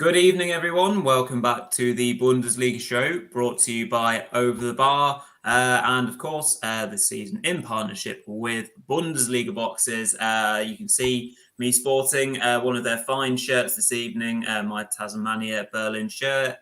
Good evening, everyone. Welcome back to the Bundesliga Show, brought to you by Over the Bar, and of course, this season in partnership with Bundesliga Boxes. You can see me sporting one of their fine shirts this evening, my Tasmania Berlin shirt.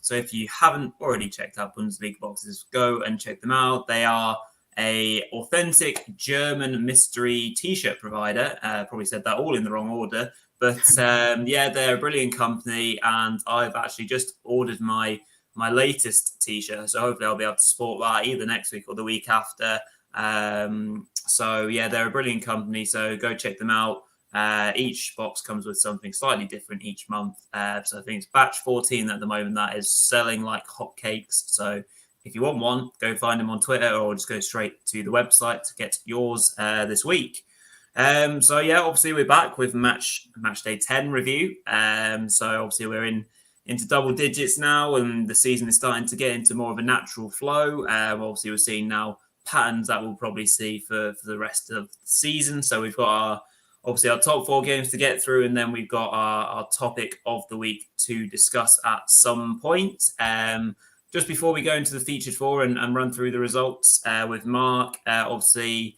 So if you haven't already checked out Bundesliga Boxes, go and check them out. They are a authentic German mystery t-shirt provider. Probably said that all in the wrong order. But they're a brilliant company, and I've actually just ordered my latest t-shirt. So hopefully I'll be able to sport that either next week or the week after. They're a brilliant company. So go check them out. Each box comes with something slightly different each month. So I think it's batch 14 at the moment that is selling like hotcakes. So if you want one, go find them on Twitter or just go straight to the website to get yours this week. Obviously we're back with Matchday 10 review. So obviously we're into double digits now, and the season is starting to get into more of a natural flow. Obviously we're seeing now patterns that we'll probably see for the rest of the season. So we've got our top four games to get through, and then we've got our topic of the week to discuss at some point. Just before we go into the featured four and run through the results with Mark, obviously,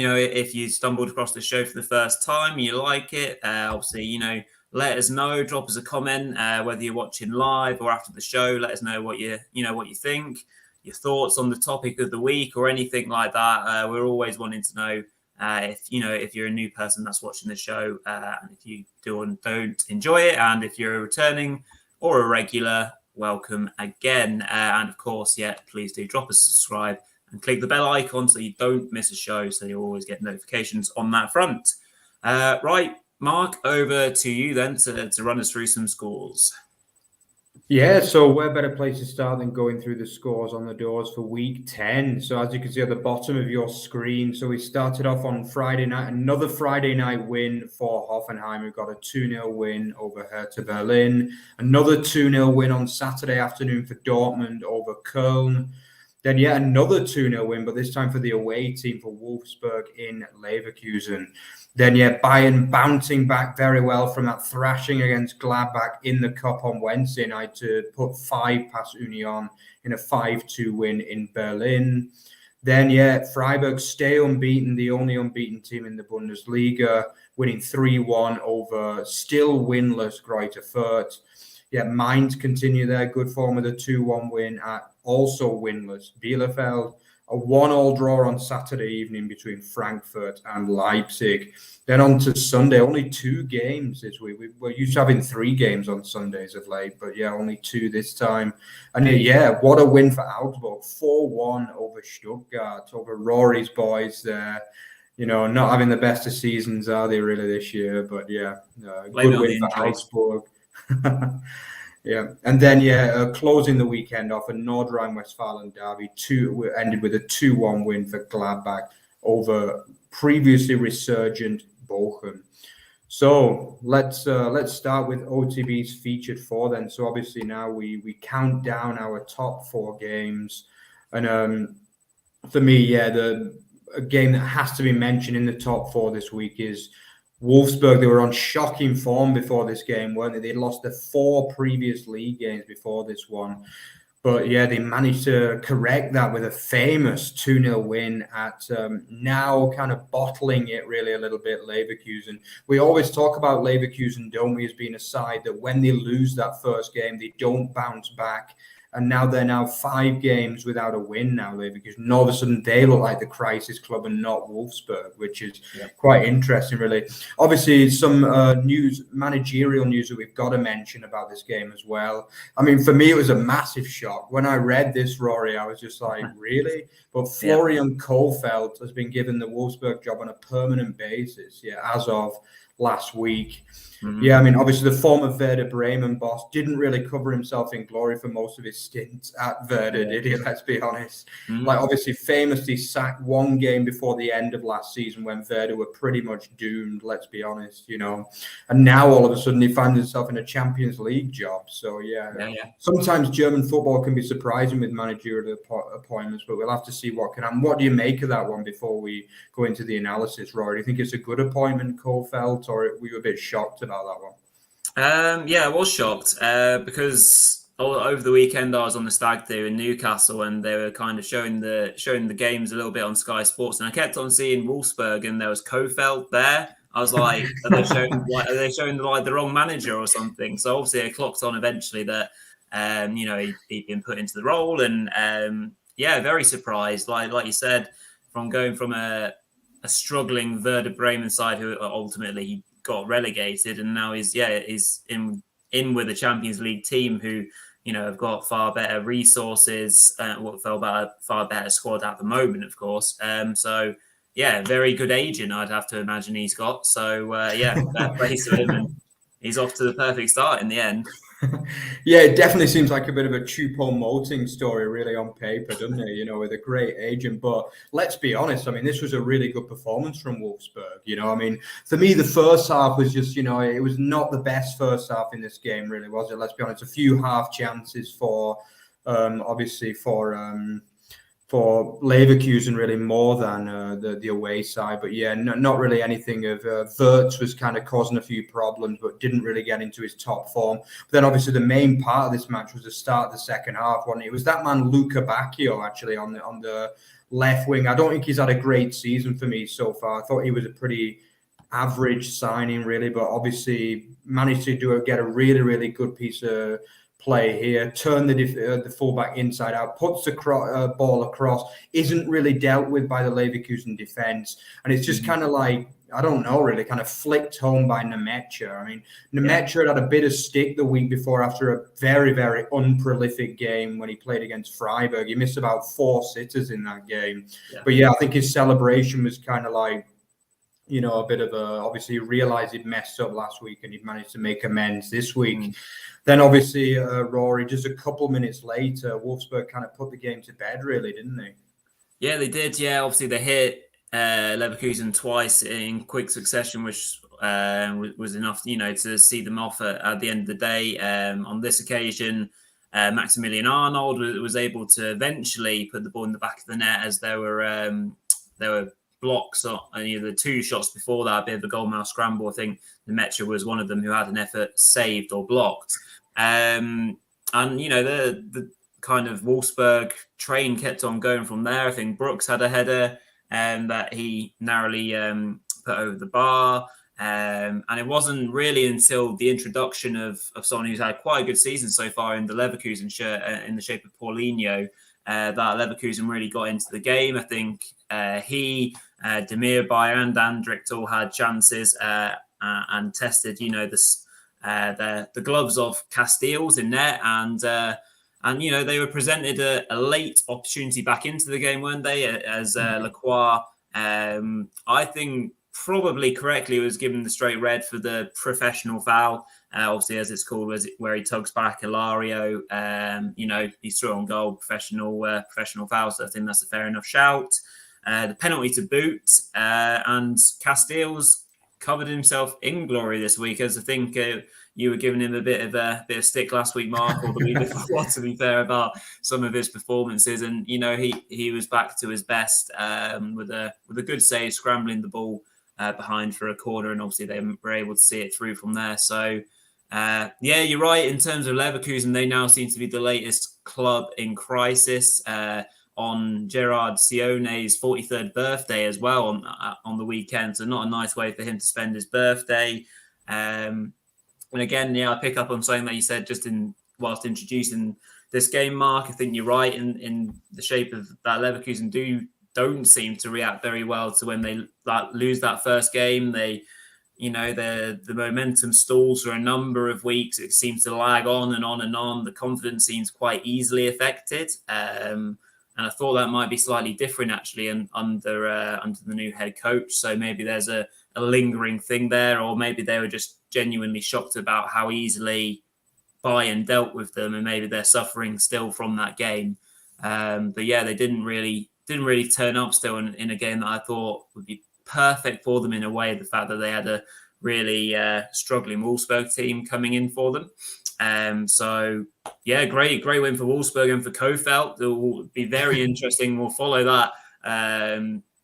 if you stumbled across the show for the first time, you like it, let us know, drop us a comment, whether you're watching live or after the show. Let us know what you think, your thoughts on the topic of the week or anything like that. We're always wanting to know if you're a new person that's watching the show, and if you do and don't enjoy it, and if you're a returning or a regular, welcome again. And of course, please do drop us a subscribe and click the bell icon so you don't miss a show, so you always get notifications on that front. Right, Mark, over to you then to run us through some scores. Yeah, so where better place to start than going through the scores on the doors for week 10. So as you can see at the bottom of your screen, so we started off on Friday night, another Friday night win for Hoffenheim. We've got a 2-0 win over Hertha Berlin, another 2-0 win on Saturday afternoon for Dortmund over Köln. Then yet another 2-0 win, but this time for the away team for Wolfsburg in Leverkusen. Then Bayern bouncing back very well from that thrashing against Gladbach in the Cup on Wednesday night to put 5 past Union in a 5-2 win in Berlin. Then Freiburg stay unbeaten, the only unbeaten team in the Bundesliga, winning 3-1 over still winless Greuther Fürth. Mainz continue their good form with a 2-1 win at also winless Bielefeld. A 1-1 draw on Saturday evening between Frankfurt and Leipzig. Then on to Sunday, only 2 games this week. We're used to having 3 games on Sundays of late, but only 2 this time. And what a win for Augsburg. 4-1 over Stuttgart, over Rory's boys there. Not having the best of seasons, are they really this year? But good win for Augsburg. And then closing the weekend off, a North Rhine-Westphalia derby. Ended with a 2-1 win for Gladbach over previously resurgent Bochum. So let's start with OTB's featured 4 then. So obviously now we count down our top 4 games, and for me, a game that has to be mentioned in the top 4 this week is Wolfsburg. They were on shocking form before this game, weren't they? They'd lost the 4 previous league games before this one. But they managed to correct that with a famous 2-0 win at now kind of bottling it really a little bit, Leverkusen. We always talk about Leverkusen, don't we, as being a side that when they lose that first game, they don't bounce back. And now they're 5 games without a win now, Leverkusen. And all of a sudden they look like the crisis club and not Wolfsburg, which is quite interesting, really. Obviously, some managerial news that we've got to mention about this game as well. I mean, for me, it was a massive shock. When I read this, Rory, I was just like, really? But Florian Kohfeldt has been given the Wolfsburg job on a permanent basis, as of last week. Mm-hmm. I mean, obviously the former Werder Bremen boss didn't really cover himself in glory for most of his stint at Werder, did he? Let's be honest. Mm-hmm. Like, obviously, famously sacked 1 game before the end of last season when Werder were pretty much doomed, let's be honest, And now all of a sudden he finds himself in a Champions League job. So, sometimes German football can be surprising with managerial appointments, but we'll have to see what can happen. What do you make of that one before we go into the analysis, Rory? Do you think it's a good appointment, Kohfeldt, or were you a bit shocked about that one? Yeah, I was shocked because over the weekend I was on the stag do in Newcastle, and they were kind of showing the games a little bit on Sky Sports, and I kept on seeing Wolfsburg, and there was Kofeld there. I was like, are they showing the wrong manager or something? So obviously I clocked on eventually that he'd been put into the role, and yeah, very surprised. Like you said, from going from a struggling Werder Bremen side who ultimately he got relegated, and now he's in with a Champions League team who have got far better resources, far better squad at the moment, of course. So yeah, very good agent, I'd have to imagine he's got. So yeah, fair play to him, and he's off to the perfect start in the end. Yeah, it definitely seems like a bit of a Choupo-Moting story, really, on paper, doesn't it? With a great agent. But let's be honest, I mean, this was a really good performance from Wolfsburg. I mean, for me, the first half was just, it was not the best first half in this game, really, was it? Let's be honest, a few half chances obviously for Leverkusen, really, more than the away side. But yeah, not really anything of Wirtz was kind of causing a few problems, but didn't really get into his top form. But then obviously the main part of this match was the start of the second half, wasn't it? It was that man Luca Bacchio actually on the left wing. I don't think he's had a great season for me so far. I thought he was a pretty average signing, really, but obviously managed to get a really, really good piece of play here, turn the fullback inside out, puts the ball across, isn't really dealt with by the Leverkusen defense. And it's just kind of like, I don't know, really kind of flicked home by Nemecha. I mean, Nemecha had a bit of stick the week before after a very, very unprolific game when he played against Freiburg. He missed about 4 sitters in that game. Yeah. But yeah, I think his celebration was kind of like, a bit of obviously he realized he'd messed up last week and he'd managed to make amends this week. Then obviously Rory, just a couple minutes later, Wolfsburg kind of put the game to bed, really, didn't they? Yeah, they did. Yeah, obviously they hit Leverkusen twice in quick succession, which was enough, to see them off at the end of the day. On this occasion, Maximilian Arnold was able to eventually put the ball in the back of the net, as there were blocks on the 2 shots before that, a bit of a goalmouth scramble. I think Nemecha was one of them who had an effort saved or blocked. And the kind of Wolfsburg train kept on going from there. I think Brooks had a header that he narrowly put over the bar. And it wasn't really until the introduction of someone who's had quite a good season so far in the Leverkusen shirt, in the shape of Paulinho, that Leverkusen really got into the game. I think Demir Bayer and Andrić all had chances and tested, the gloves of Castells in net, and they were presented a late opportunity back into the game, weren't they? As Lacroix, I think probably correctly, was given the straight red for the professional foul. Obviously, as it's called, where he tugs back Ilario. He's through on goal, professional foul. So I think that's a fair enough shout. The penalty to boot, and Castells covered himself in glory this week, as I think you were giving him a bit of stick last week, Mark, or the week before, to be fair, about some of his performances. And he was back to his best with a good save, scrambling the ball behind for a corner, and obviously they were able to see it through from there. So yeah, you're right. In terms of Leverkusen, they now seem to be the latest club in crisis. On Gerard Sione's 43rd birthday as well on the weekend. So not a nice way for him to spend his birthday. And again, I pick up on something that you said just whilst introducing this game, Mark. I think you're right in the shape of that Leverkusen don't seem to react very well to when they lose that first game. They, the momentum stalls for a number of weeks. It seems to lag on and on and on. The confidence seems quite easily affected. And I thought that might be slightly different, actually, under the new head coach. So maybe there's a lingering thing there, or maybe they were just genuinely shocked about how easily Bayern dealt with them, and maybe they're suffering still from that game. But yeah, they didn't really turn up still in a game that I thought would be perfect for them in a way. The fact that they had a really struggling Wolfsburg team coming in for them. So yeah, great win for Wolfsburg and for Kofeld. It will be very interesting. We'll follow that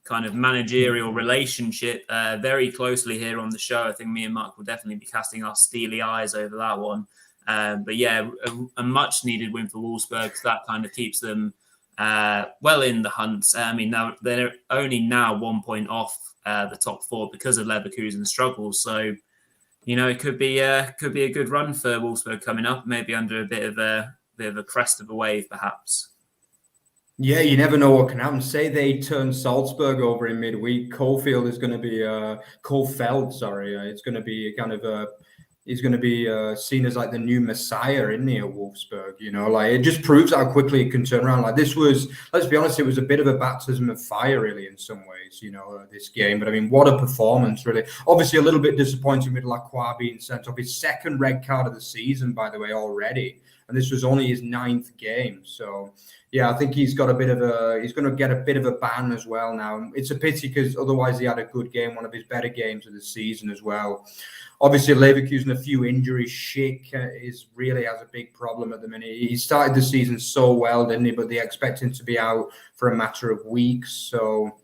kind of managerial relationship very closely here on the show. I think me and Mark will definitely be casting our steely eyes over that one. But yeah, a much needed win for Wolfsburg. So that kind of keeps them well in the hunt. I mean, now they're only now 1 point off the top four because of Leverkusen's struggles. So, it could be a good run for Wolfsburg coming up, maybe under a bit of a crest of a wave, perhaps. Yeah, you never know what can happen. Say they turn Salzburg over in midweek. Kofeld is going to be it's going to be kind of he's going to be seen as like the new messiah in the Wolfsburg. Like it just proves how quickly it can turn around. Like this was, let's be honest, it was a bit of a baptism of fire, really, in some ways. This game. But I mean, what a performance, really. Obviously, a little bit disappointing with Lacroix being sent off. His second red card of the season, by the way, already, and this was only his 9th game. So. Yeah, I think he's going to get a bit of a ban as well now. It's a pity because otherwise he had a good game, one of his better games of the season as well. Obviously, Leverkusen, a few injuries. Schick really has a big problem at the minute. He started the season so well, didn't he? But they expect him to be out for a matter of weeks. So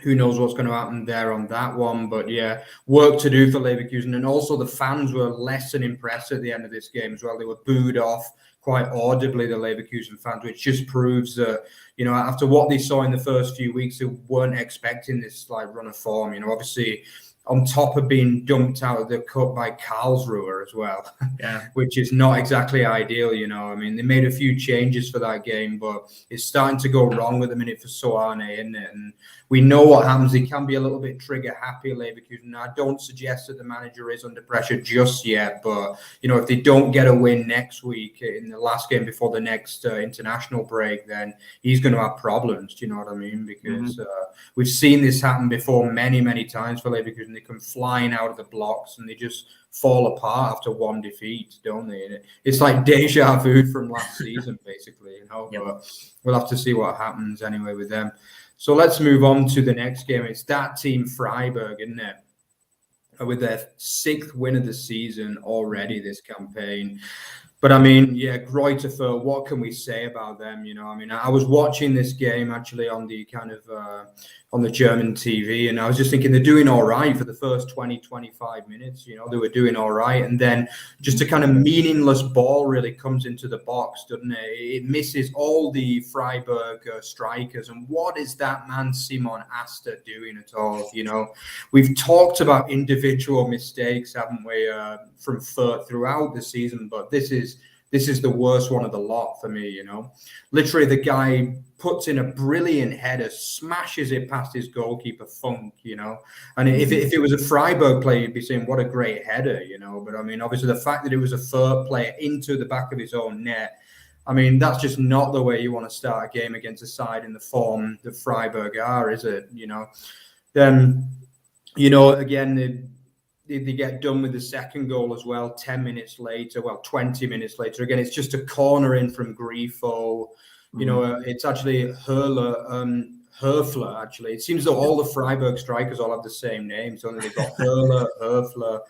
who knows what's going to happen there on that one. But yeah, work to do for Leverkusen. And also the fans were less than impressed at the end of this game as well. They were booed off quite audibly, the Leverkusen fans, which just proves that, after what they saw in the first few weeks, they weren't expecting this run of form. Obviously, on top of being dumped out of the cup by Karlsruhe as well, which is not exactly ideal. I mean, they made a few changes for that game, but it's starting to go wrong at the minute for Soane, isn't it? And we know what happens. He can be a little bit trigger happy, Leverkusen. I don't suggest that the manager is under pressure just yet, but if they don't get a win next week in the last game before the next international break, then he's going to have problems. Do you know what I mean? Because we've seen this happen before many, many times for Leverkusen. They come flying out of the blocks and they just fall apart after one defeat, don't they? And it's like deja vu from last season, basically. But we'll have to see what happens anyway with them. So let's move on to the next game. It's that team Freiburg, isn't it? With their 6th win of the season already this campaign. But I mean, Greuther Fürth, what can we say about them? I mean, I was watching this game actually on the on the German TV, and I was just thinking they're doing all right for the first 20, 25 minutes. They were doing all right. And then just a kind of meaningless ball really comes into the box, doesn't it? It misses all the Freiburg strikers. And what is that man, Simon Asta, doing at all? We've talked about individual mistakes, haven't we, from Fürth throughout the season, but this is the worst one of the lot for me, Literally, the guy puts in a brilliant header, smashes it past his goalkeeper, Funk, And if it was a Freiburg player, you'd be saying, what a great header, But, I mean, obviously, the fact that it was a Fürth player into the back of his own net, I mean, that's just not the way you want to start a game against a side in the form that Freiburg are, is it? Then, again, they get done with the second goal as well 10 minutes later, 20 minutes later. Again, it's just a corner in from Grifo. It's actually Höfler, actually. It seems that all the Freiburg strikers all have the same name. So they've got Höfler.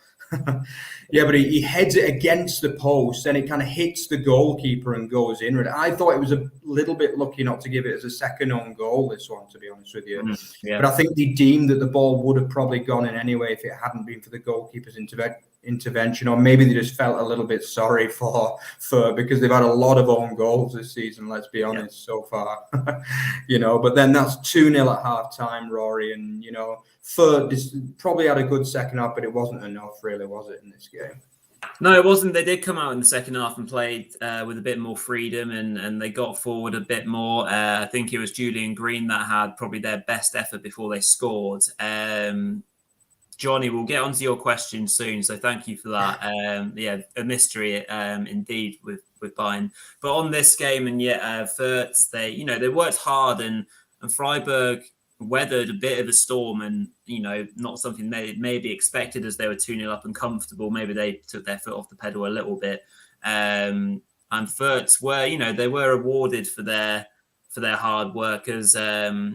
Yeah, but he heads it against the post and it kind of hits the goalkeeper and goes in. I thought it was a little bit lucky not to give it as a second own goal, this one, to be honest with you. But I think they deemed that the ball would have probably gone in anyway if it hadn't been for the goalkeeper's intervention, or maybe they just felt a little bit sorry for because they've had a lot of own goals this season, let's be honest, so far. But then that's 2-0 at half time, Rory, and Fürth probably had a good second half, but it wasn't enough, really, was it, in this game? No, it wasn't. They did come out in the second half and played with a bit more freedom, and they got forward a bit more. I think it was Julian Green that had probably their best effort before they scored. Johnny, we'll get onto your question soon, so thank you for that. A mystery indeed with Bayern. But on this game, and Fürth, they worked hard, and Freiburg weathered a bit of a storm, and not something they maybe expected as they were 2-0 up and comfortable. Maybe they took their foot off the pedal a little bit. And Fürth were, they were rewarded for their hard work as they're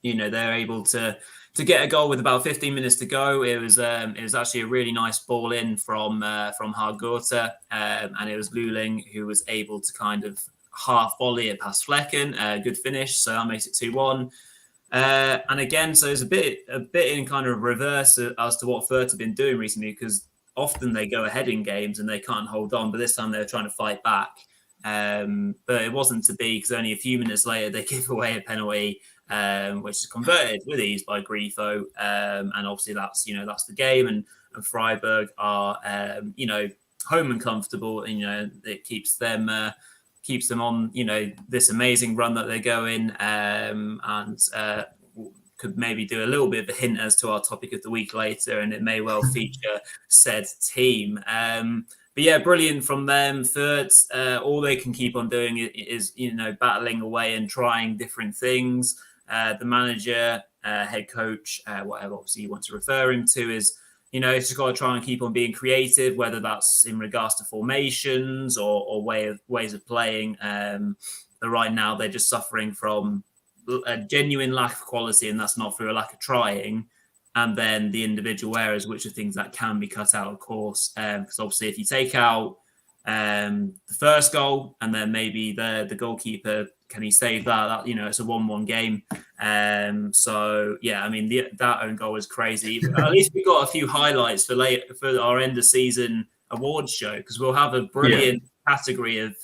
able to get a goal with about 15 minutes to go. It was actually a really nice ball in from Hargota, and it was Luling who was able to kind of half volley it past Flecken. Good finish, so that makes it 2-1. And again, so it's a bit in kind of reverse as to what Fürth have been doing recently, because often they go ahead in games and they can't hold on, but this time they were trying to fight back. But it wasn't to be, because only a few minutes later they give away a penalty, which is converted with ease by Grifo. And obviously that's the game, and Freiburg are home and comfortable, and it keeps them on this amazing run that they're going, and could maybe do a little bit of a hint as to our topic of the week later, and it may well feature said team. But yeah, brilliant from them. Fürth, all they can keep on doing is battling away and trying different things. The manager, head coach, whatever obviously you want to refer him to, is it's just got to try and keep on being creative, whether that's in regards to formations or ways of playing. But right now they're just suffering from a genuine lack of quality, and that's not through a lack of trying. And then the individual errors, which are things that can be cut out, of course. Because obviously if you take out the first goal and then maybe the goalkeeper, can he save that? It's a 1-1 game. So yeah, I mean that own goal is crazy. At least we got a few highlights for our end of season awards show, because we'll have a brilliant category of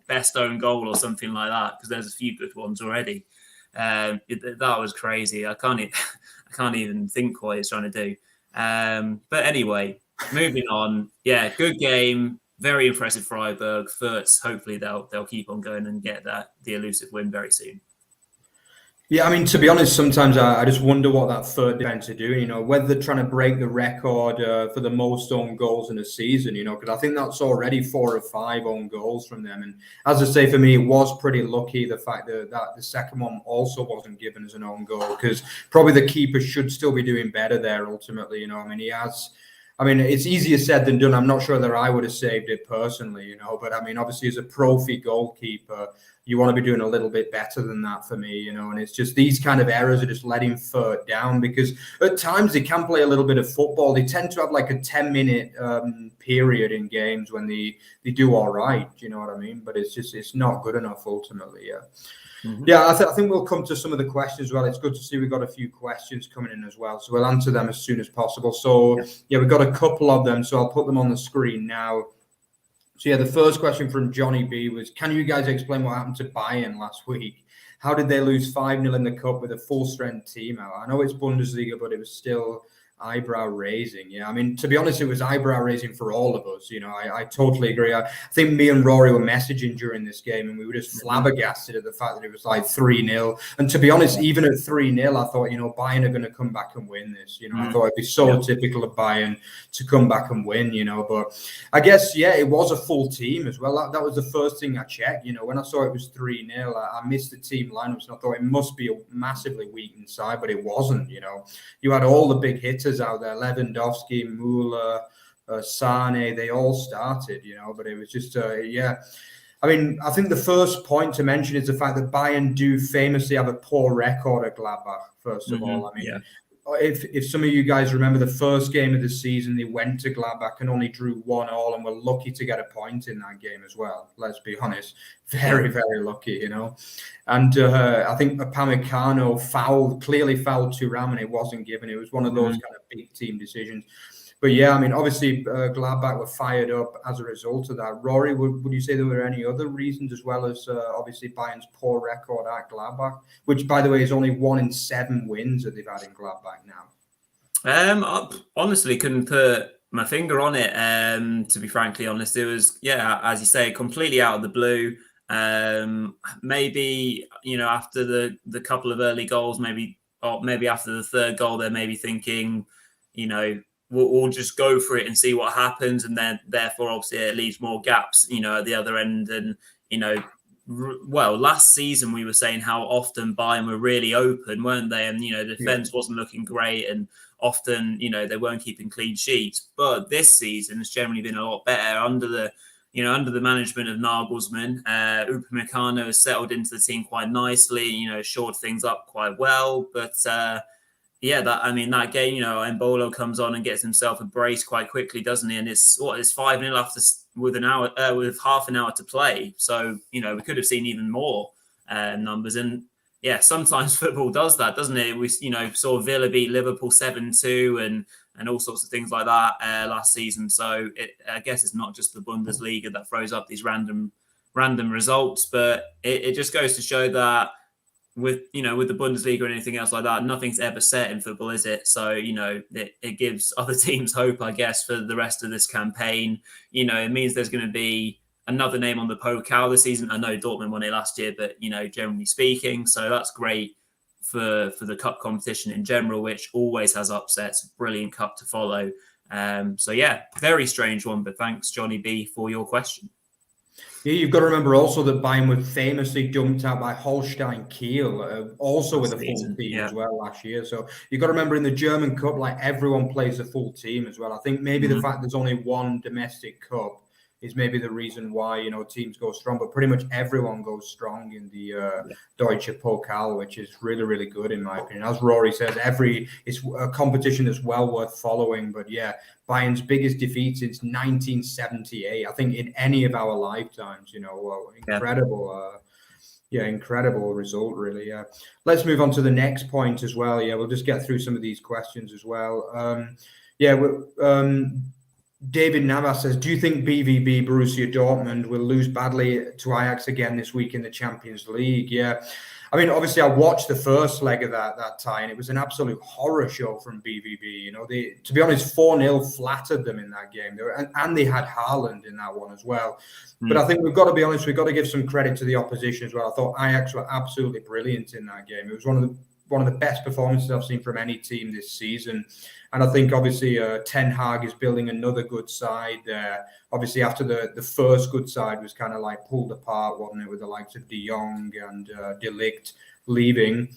best own goal or something like that, because there's a few good ones already. That was crazy. I can't even think what he's trying to do. But anyway, moving on. Yeah, good game. Very impressive Freiburg. Fürth, hopefully they'll keep on going and get the elusive win very soon. Yeah, I mean, to be honest, sometimes I just wonder what that third defense are doing, whether they're trying to break the record for the most own goals in a season, because I think that's already 4 or 5 own goals from them. And as I say, for me, it was pretty lucky, the fact that the second one also wasn't given as an own goal, because probably the keeper should still be doing better there ultimately. I mean, it's easier said than done. I'm not sure that I would have saved it personally, but I mean, obviously as a profi goalkeeper, you want to be doing a little bit better than that for me, and it's just these kind of errors are just letting Fürth down, because at times they can play a little bit of football. They tend to have like a 10-minute period in games when they do all right, you know what I mean? But it's not good enough ultimately, yeah. Mm-hmm. Yeah, I think we'll come to some of the questions as well. It's good to see we've got a few questions coming in as well, so we'll answer them as soon as possible. So yeah, we've got a couple of them, so I'll put them on the screen now. So yeah, the first question from Johnny B was, can you guys explain what happened to Bayern last week? How did they lose 5-0 in the cup with a full-strength team out? I know it's Bundesliga, but it was still eyebrow-raising. Yeah, I mean, to be honest, it was eyebrow-raising for all of us. I totally agree. I think me and Rory were messaging during this game, and we were just flabbergasted at the fact that it was like 3-0. And to be honest, even at 3-0, I thought, Bayern are going to come back and win this. I thought it'd be so typical of Bayern to come back and win, But I guess, yeah, it was a full team as well. That was the first thing I checked. When I saw it was 3-0, I missed the team lineups, and I thought it must be a massively weak inside, but it wasn't. You had all the big hitters out there: Lewandowski, Müller, Sane. They all started, but it was just, yeah. I mean, I think the first point to mention is the fact that Bayern do famously have a poor record at Gladbach, first of all. I mean, if some of you guys remember the first game of the season, they went to Gladbach and only drew 1-1 and were lucky to get a point in that game as well. Let's be honest. Very, very lucky, And I think Upamecano clearly fouled Thuram, and it wasn't given. It was one of those kind of big team decisions. But yeah, I mean, obviously Gladbach were fired up as a result of that. Rory, would you say there were any other reasons, as well as obviously Bayern's poor record at Gladbach, which, by the way, is only 1 in 7 wins that they've had in Gladbach now? I honestly couldn't put my finger on it. To be frankly honest, it was, as you say, completely out of the blue. Maybe after the couple of early goals, maybe after the third goal, they're maybe thinking, we'll just go for it and see what happens, and then therefore obviously it leaves more gaps, at the other end. And last season we were saying how often Bayern were really open, weren't they? And the defense wasn't looking great, and often they weren't keeping clean sheets. But this season has generally been a lot better under the management of Nagelsmann. Upamecano has settled into the team quite nicely, shored things up quite well. But that game, Embolo comes on and gets himself a brace quite quickly, doesn't he? And it's 5-0 after with half an hour to play. So we could have seen even more numbers. And sometimes football does that, doesn't it? We, saw Villa beat Liverpool 7-2 and all sorts of things like that last season. So I guess it's not just the Bundesliga that throws up these random results, but it just goes to show that with the Bundesliga or anything else like that, nothing's ever set in football, is it? So, it gives other teams hope, I guess, for the rest of this campaign. It means there's going to be another name on the Pokal this season. I know Dortmund won it last year, but, generally speaking, so that's great for the cup competition in general, which always has upsets. Brilliant cup to follow. Very strange one, but thanks, Johnny B, for your question. Yeah, you've got to remember also that Bayern were famously dumped out by Holstein Kiel, also with a full team as well last year. So you've got to remember in the German Cup, like everyone plays a full team as well. I think maybe the fact there's only one domestic cup is maybe the reason why, teams go strong, but pretty much everyone goes strong in the Deutsche Pokal, which is really, really good in my opinion. As Rory says, it's a competition that's well worth following. But yeah, Bayern's biggest defeat since 1978, I think in any of our lifetimes, incredible. Incredible result, really. Yeah. Let's move on to the next point as well. Yeah, we'll just get through some of these questions as well. David Navas says, do you think BVB Borussia Dortmund will lose badly to Ajax again this week in the Champions League? Yeah. I mean, obviously, I watched the first leg of that tie, and it was an absolute horror show from BVB. To be honest, 4-0 flattered them in that game. And they had Haaland in that one as well. But I think we've got to be honest, we've got to give some credit to the opposition as well. I thought Ajax were absolutely brilliant in that game. It was one of the best performances I've seen from any team this season. And I think, obviously, Ten Hag is building another good side there. Obviously, after the first good side was kind of like pulled apart, wasn't it, with the likes of De Jong and De Ligt leaving.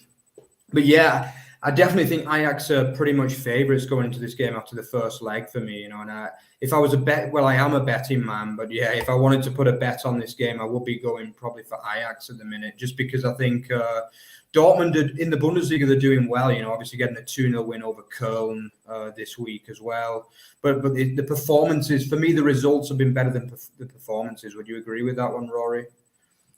But yeah, I definitely think Ajax are pretty much favourites going into this game after the first leg for me. And if I was I am a betting man, but yeah, if I wanted to put a bet on this game, I would be going probably for Ajax at the minute, just because I think Dortmund in the Bundesliga, they're doing well, obviously getting a 2-0 win over Köln this week as well. But the performances, for me, the results have been better than the performances. Would you agree with that one, Rory?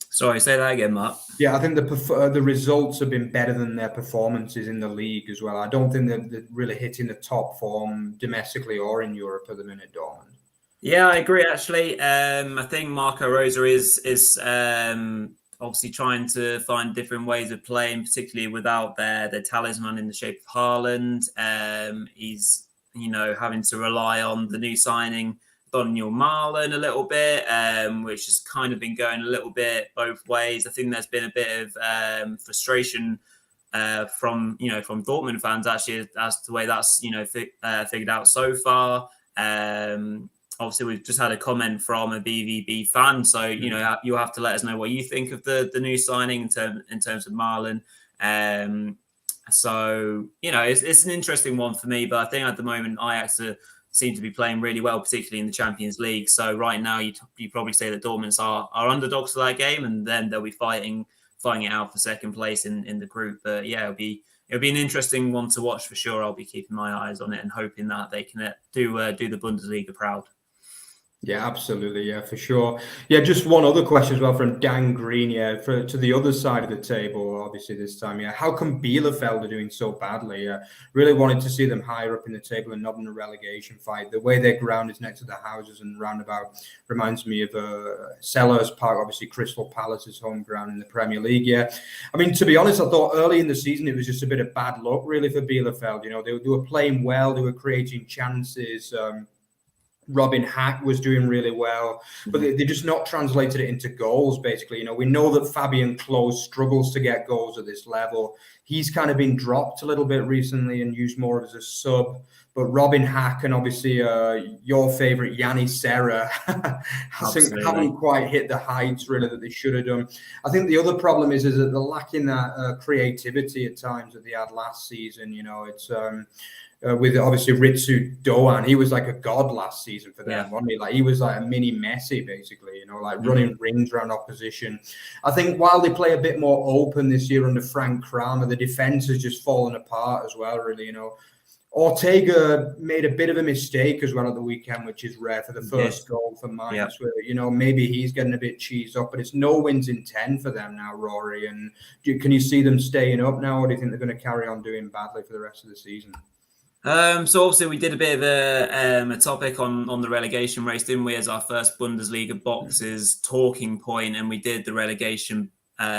Sorry, say that again, Mark. Yeah, I think the results have been better than their performances in the league as well. I don't think they're really hitting the top form domestically or in Europe at the minute, Dortmund. Yeah, I agree, actually. I think Marco Rosa is obviously trying to find different ways of playing, particularly without their talisman in the shape of Haaland. He's, having to rely on the new signing, Daniel Marlon, a little bit, which has kind of been going a little bit both ways. I think there's been a bit of frustration from Dortmund fans, actually, as to the way that's, figured out so far. Obviously, we've just had a comment from a BVB fan, so you'll have to let us know what you think of the new signing in terms of Marlon. It's an interesting one for me, but I think at the moment Ajax seem to be playing really well, particularly in the Champions League. So right now, you probably say that Dortmund are underdogs for that game, and then they'll be fighting it out for second place in the group. But yeah, it'll be an interesting one to watch for sure. I'll be keeping my eyes on it and hoping that they can do the Bundesliga proud. Yeah, absolutely. Yeah, for sure. Yeah, just one other question as well from Dan Green. Yeah, to the other side of the table, obviously this time. Yeah, how come Bielefeld are doing so badly? Really wanted to see them higher up in the table and not in a relegation fight. The way their ground is next to the houses and roundabout reminds me of Sellers Park, obviously Crystal Palace's home ground in the Premier League. Yeah, I mean, to be honest, I thought early in the season it was just a bit of bad luck, really, for Bielefeld. They were playing well, they were creating chances. Robin Hack was doing really well, but they just not translated it into goals, basically. We know that Fabian Klos struggles to get goals at this level. He's kind of been dropped a little bit recently and used more as a sub. But Robin Hack and obviously your favourite Yanni Serra haven't quite hit the heights really that they should have done. I think the other problem is that they're lacking that creativity at times that they had last season. It's with obviously Ritsu Doan, he was like a god last season for them, wasn't he? Like he was like a mini Messi, basically, running rings around opposition. I think while they play a bit more open this year under Frank Kramer, the defense has just fallen apart as well, really. Ortega made a bit of a mistake as well at the weekend, which is rare for the first goal for Mainz. Where, maybe he's getting a bit cheesed up, but it's no wins in 10 for them now, Rory. And can you see them staying up now, or do you think they're going to carry on doing badly for the rest of the season? So obviously we did a bit of a topic on the relegation race, didn't we, as our first Bundesliga Boxes talking point, and we did the relegation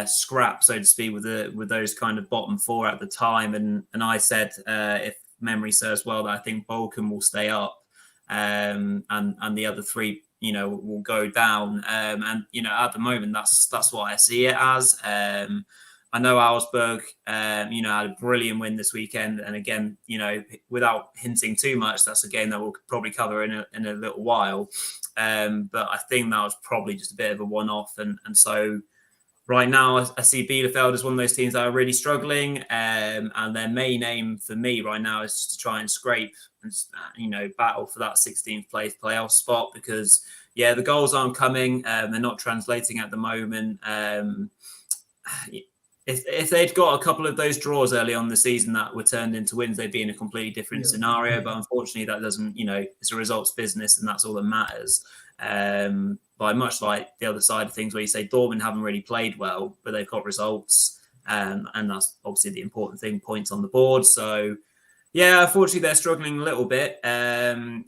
scrap, so to speak, with those kind of bottom four at the time, and I said if memory serves well that I think Bochum will stay up, and the other three will go down, and at the moment that's what I see it as. I know Augsburg, had a brilliant win this weekend, and again, without hinting too much, that's a game that we'll probably cover in a little while. But I think that was probably just a bit of a one-off, and so right now I see Bielefeld as one of those teams that are really struggling, and their main aim for me right now is just to try and scrape and battle for that 16th place playoff spot, because the goals aren't coming, they're not translating at the moment. If they'd got a couple of those draws early on in the season that were turned into wins, they'd be in a completely different scenario. But unfortunately, that doesn't, it's a results business, and that's all that matters. But much like the other side of things, where you say Dortmund haven't really played well, but they've got results, and that's obviously the important thing, points on the board. So, unfortunately, they're struggling a little bit, and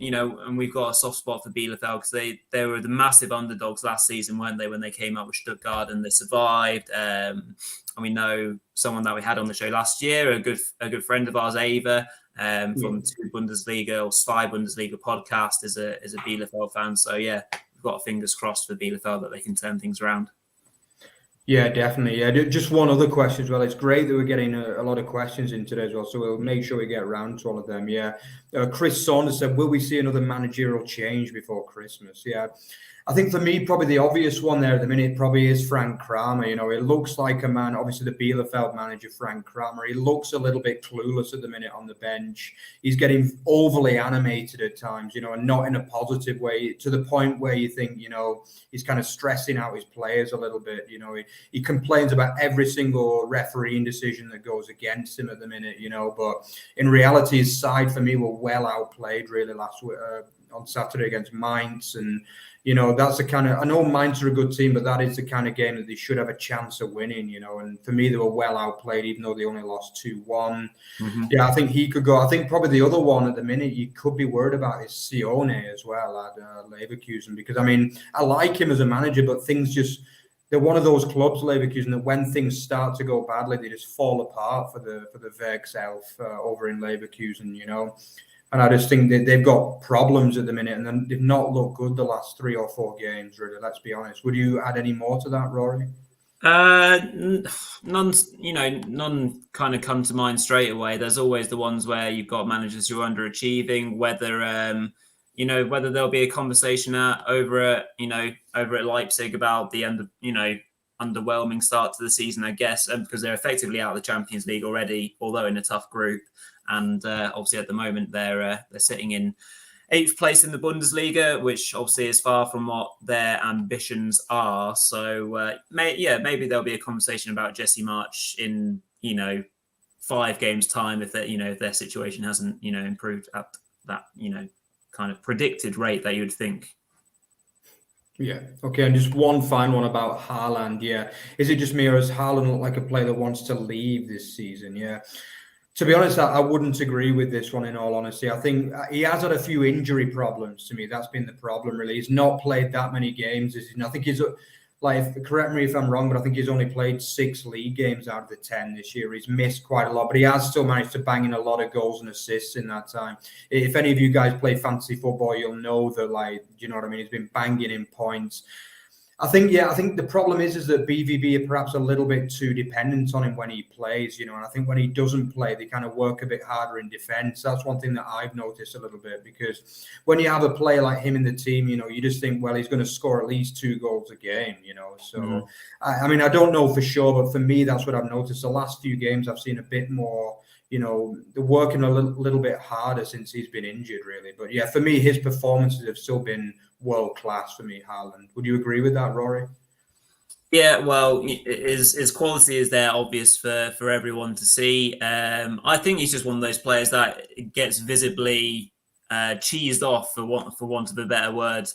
we've got a soft spot for Bielefeld because they were the massive underdogs last season, weren't they, when they came up with Stuttgart and they survived. And we know someone that we had on the show last year, a good friend of ours, Ava, from Two Bundesliga or Zwei Bundesliga podcast, is a Bielefeld fan. So we've got fingers crossed for Bielefeld that they can turn things around. Yeah, definitely. Yeah, just one other question as well. It's great that we're getting a lot of questions in today as well, so we'll make sure we get around to all of them. Chris Saunders said, will we see another managerial change before Christmas? I think for me, probably the obvious one there at the minute probably is Frank Kramer. It looks like a man, obviously the Bielefeld manager, Frank Kramer. He looks a little bit clueless at the minute on the bench. He's getting overly animated at times, and not in a positive way, to the point where you think, he's kind of stressing out his players a little bit. He complains about every single refereeing decision that goes against him at the minute, but in reality, his side for me were well outplayed really last week on Saturday against Mainz. And that's the kind of, I know Mainz are a good team, but that is the kind of game that they should have a chance of winning, and for me, they were well outplayed, even though they only lost 2-1. I think he could go. I think probably the other one at the minute you could be worried about is Sione as well at Leverkusen, because I like him as a manager, but they're one of those clubs, Leverkusen, that when things start to go badly, they just fall apart for the Werkself over in Leverkusen, And I just think that they've got problems at the minute, and then they've not looked good the last 3 or 4 games, really, let's be honest. Would you add any more to that, Rory? None kind of come to mind straight away. There's always the ones where you've got managers who are underachieving, whether there'll be a conversation over at Leipzig about the underwhelming start to the season, I guess, because they're effectively out of the Champions League already, although in a tough group. And obviously, at the moment, they're sitting in 8th place in the Bundesliga, which obviously is far from what their ambitions are. So, maybe there'll be a conversation about Jesse March in 5 games' time if their situation hasn't improved at that kind of predicted rate that you would think. Yeah. Okay. And just one final one about Haaland. Is it just me, or does Haaland look like a player that wants to leave this season? To be honest, I wouldn't agree with this one, in all honesty. I think he has had a few injury problems to me. That's been the problem, really. He's not played that many games. I think he's, correct me if I'm wrong, but I think he's only played 6 league games out of the 10 this year. He's missed quite a lot, but he has still managed to bang in a lot of goals and assists in that time. If any of you guys play fantasy football, you'll know that, you know what I mean? He's been banging in points. I think the problem is that BVB are perhaps a little bit too dependent on him when he plays, and I think when he doesn't play, they kind of work a bit harder in defence. That's one thing that I've noticed a little bit, because when you have a player like him in the team, you just think, well, he's going to score at least 2 goals a game, So, I don't know for sure, but for me, that's what I've noticed. The last few games, I've seen a bit more, they're working a little bit harder since he's been injured, really. But for me, his performances have still been world class for me, Haaland. Would you agree with that, Rory? Yeah, well, his quality is there, obvious for everyone to see. I think he's just one of those players that gets visibly cheesed off, for want of a better word,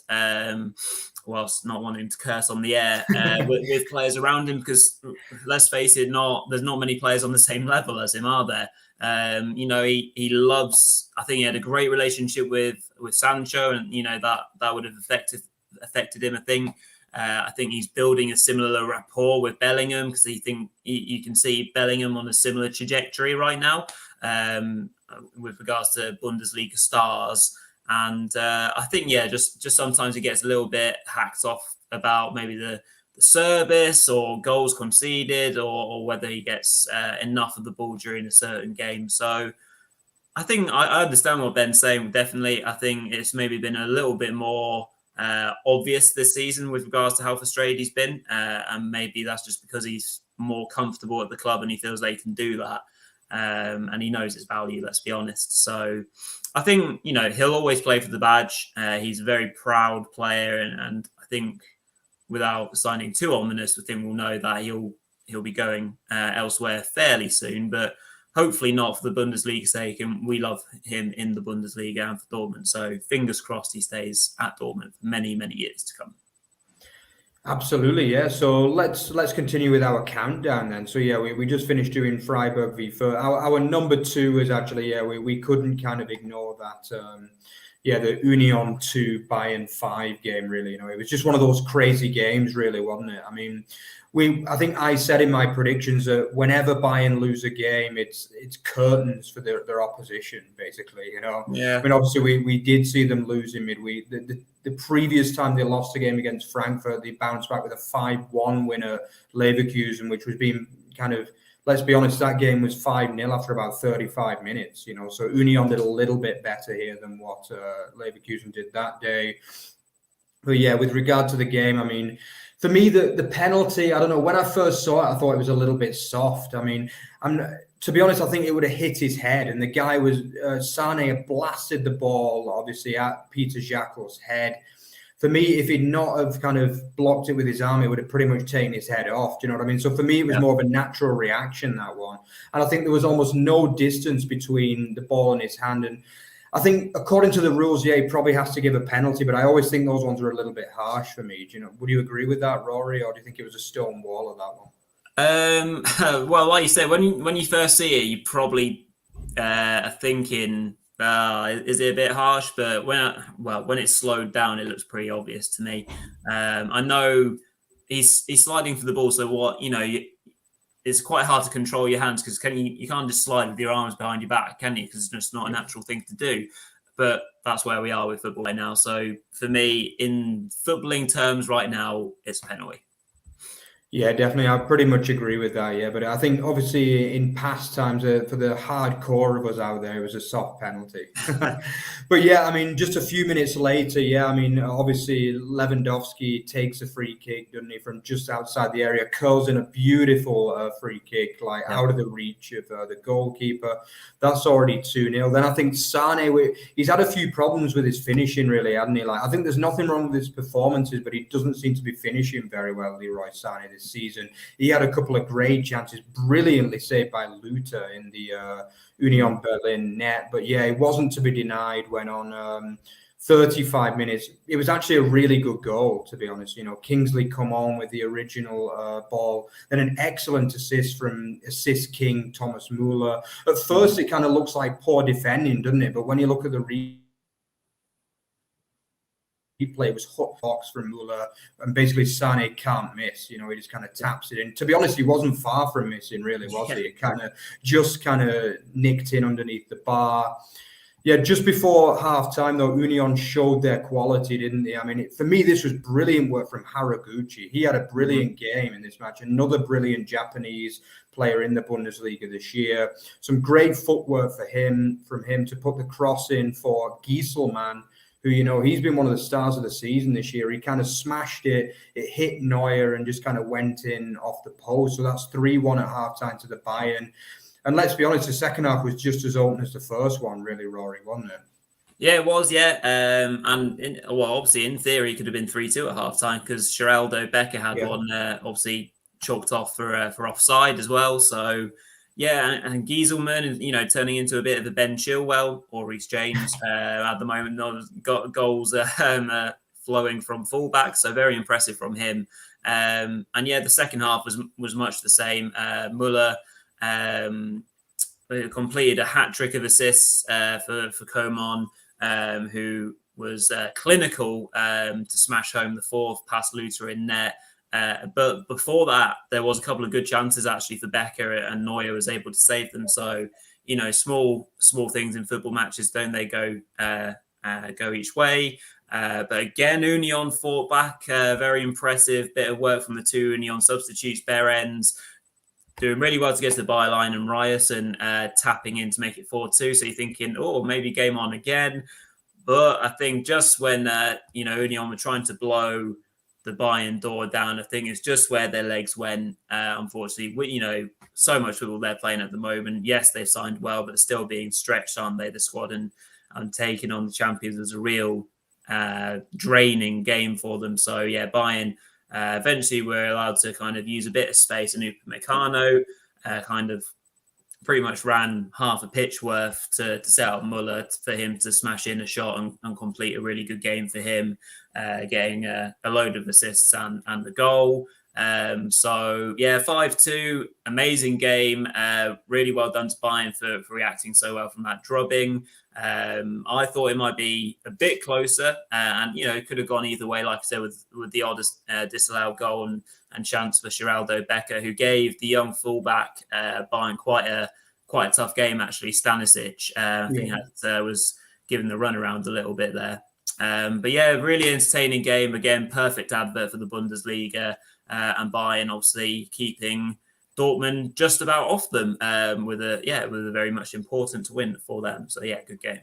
whilst not wanting to curse on the air, with players around him. Because let's face it, there's not many players on the same level as him, are there? He loves. I think he had a great relationship with Sancho, and that would have affected him. I think he's building a similar rapport with Bellingham, because you can see Bellingham on a similar trajectory right now, with regards to Bundesliga stars. And I think, just sometimes he gets a little bit hacked off about maybe the service or goals conceded, or whether he gets enough of the ball during a certain game. So I think I understand what Ben's saying. Definitely, I think it's maybe been a little bit more obvious this season with regards to how frustrated he's been, and maybe that's just because he's more comfortable at the club and he feels they can do that, and he knows its value, let's be honest. So I think he'll always play for the badge. He's a very proud player, and I think, without signing too ominous, I think we'll know that he'll be going elsewhere fairly soon, but hopefully not for the Bundesliga's sake, and we love him in the Bundesliga and for Dortmund. So fingers crossed he stays at Dortmund for many, many years to come. Absolutely, yeah. So let's continue with our countdown then. So we just finished doing Freiburg v Fürth. Our number 2 is actually, we couldn't kind of ignore that. The Union 2 Bayern 5 game, really. It was just one of those crazy games, really, wasn't it? I mean, I think I said in my predictions that whenever Bayern lose a game, it's curtains for their opposition, basically. Yeah. I mean, obviously we did see them lose in midweek. The previous time they lost a game against Frankfurt, they bounced back with a 5-1 win at Leverkusen, which was being kind of, let's be honest, that game was 5-0 after about 35 minutes. So Union did a little bit better here than what Leverkusen did that day. But yeah, with regard to the game, I mean, for me, the penalty, I don't know, when I first saw it, I thought it was a little bit soft. I mean, to be honest, I think it would have hit his head, and the guy was, Sane blasted the ball, obviously, at Peter Jackel's head. For me, if he'd not have kind of blocked it with his arm, it would have pretty much taken his head off. Do you know what I mean? So for me, it was more of a natural reaction, that one. And I think there was almost no distance between the ball and his hand. And I think, according to the rules, he probably has to give a penalty, but I always think those ones are a little bit harsh for me. Would you agree with that, Rory, or do you think it was a stone wall of that one? Well, like you said, when you first see it, you probably are thinking, is it a bit harsh? But when it's slowed down, it looks pretty obvious to me. I know he's sliding for the ball, so it's quite hard to control your hands, because you can't just slide with your arms behind your back, can you? Because it's just not a natural thing to do. But that's where we are with football right now. So for me, in footballing terms right now, it's a penalty. Yeah, definitely. I pretty much agree with that. Yeah, but I think obviously in past times, for the hardcore of us out there, it was a soft penalty. But yeah, I mean, just a few minutes later, obviously Lewandowski takes a free kick, doesn't he, from just outside the area, curls in a beautiful free kick, out of the reach of the goalkeeper. That's already 2-0. Then I think Sane, he's had a few problems with his finishing, really, hasn't he? I think there's nothing wrong with his performances, but he doesn't seem to be finishing very well, Leroy Sane, this season. He had a couple of great chances, brilliantly saved by Luther in the Union Berlin net. But yeah, it wasn't to be denied when on 35 minutes. It was actually a really good goal, to be honest. Kingsley come on with the original ball, then an excellent assist from assist king Thomas Müller. At first, it kind of looks like poor defending, doesn't it? But when you look at the replay, was hot box from Müller, and basically Sane can't miss. He just kind of taps it in. To be honest, he wasn't far from missing, really, was he? It kind of nicked in underneath the bar. Yeah, just before half-time, though, Union showed their quality, didn't they? I mean, for me, this was brilliant work from Haraguchi. He had a brilliant game in this match. Another brilliant Japanese player in the Bundesliga this year. Some great footwork from him to put the cross in for Gieselman, who, he's been one of the stars of the season this year. He kind of smashed it. It hit Neuer and just kind of went in off the post. So that's 3-1 at halftime to the Bayern. And let's be honest, the second half was just as open as the first one, really, Rory, wasn't it? Yeah, it was. Yeah, obviously in theory it could have been 3-2 at halftime because Geraldo Becker had Yeah. one obviously chalked off for offside as well. So yeah, and Gieselman, turning into a bit of a Ben Chilwell or Reece James at the moment. Got goals flowing from fullback, so very impressive from him. And yeah, the second half was much the same. Muller. Completed a hat trick of assists for Coman, who was clinical to smash home the fourth past Luther in net. But before that, there was a couple of good chances actually for Becker, and Neuer was able to save them. So small things in football matches, don't they go each way? But again, Union fought back. Very impressive bit of work from the two Union substitutes. Behrens doing really well to get to the byline, and Ryerson tapping in to make it 4-2. So you're thinking, maybe game on again. But I think just when Union were trying to blow the Bayern door down, I think it's just where their legs went. Unfortunately, so much football they're playing at the moment. Yes, they've signed well, but they're still being stretched, aren't they? The squad and taking on the champions is a real draining game for them. So yeah, Bayern. Eventually, we're allowed to kind of use a bit of space, and Upamecano kind of pretty much ran half a pitch worth to set up Muller for him to smash in a shot and complete a really good game for him, getting a load of assists and the goal. So yeah, 5-2, amazing game. Really well done to Bayern for reacting so well from that drubbing. I thought it might be a bit closer, and it could have gone either way. Like I said, with the oddest disallowed goal and chance for Geraldo Becker, who gave the young fullback Bayern quite a tough game actually. Stanisic, I think was given the runaround a little bit there. But yeah, really entertaining game. Again, perfect advert for the Bundesliga, and Bayern obviously keeping Dortmund just about off them with a very much important win for them. So yeah, good game.